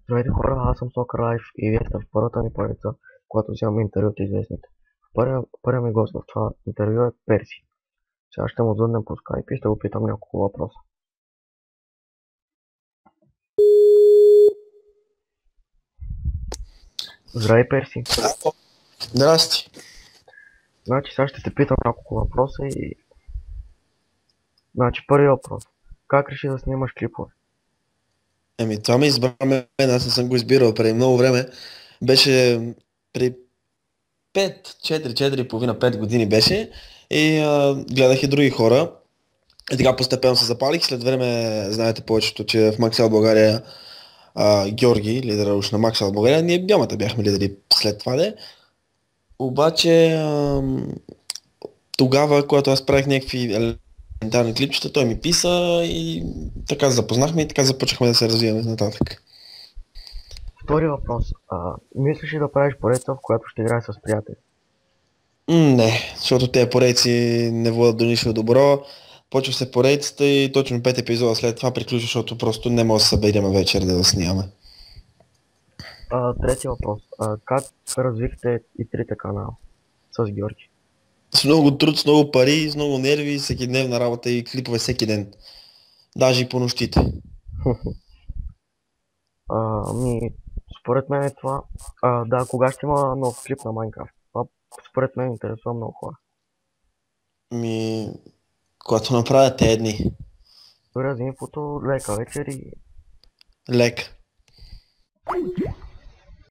Здравейте хора, аз съм Сокър Лайф и вие сте в първата ми поредица, когато вземаме интервю от известните. Първият ми гост в това интервю е Перси. Сега ще му звъннем по скайп и ще го питам няколко въпроса. Здравей, Перси. Здрасти. Значи сега ще те питам няколко въпроса и... Значи първи въпрос. Как реши да снимаш клипове? Това ме избра мен, аз не съм го избирал преди много време. Беше при 5, 4 половина, 5 години беше и гледах и други хора. И така постепенно се запалих. След време, знаете повечето, че в Максел България Георги, лидера уж на Максел България, ние двамата бяхме лидери след това де. Обаче тогава, когато аз правих някакви елементарни клипчета, той ми писа и така запознахме и така започнахме да се развиваме нататък. Втори въпрос. Мислиш ли да правиш поредица, в която ще играеш с приятели? Не, защото тези поредици не водят до нищо добро. Почва се поредицата и точно 5 епизода след това приключва, защото просто не може да се съберем вечер да снимаме. Трети въпрос. Как развихте и трите канала с Георги? С много труд, с много пари, с много нерви, всеки дневна работа и клипове всеки ден. Даже и по нощите. Ами, според мен е това. Да, кога ще има нов клип на Майнкрафт? Това според мен интересува много хора. Ми, когато направя тези дни. Добре, за инфото, лека вечер и Лек.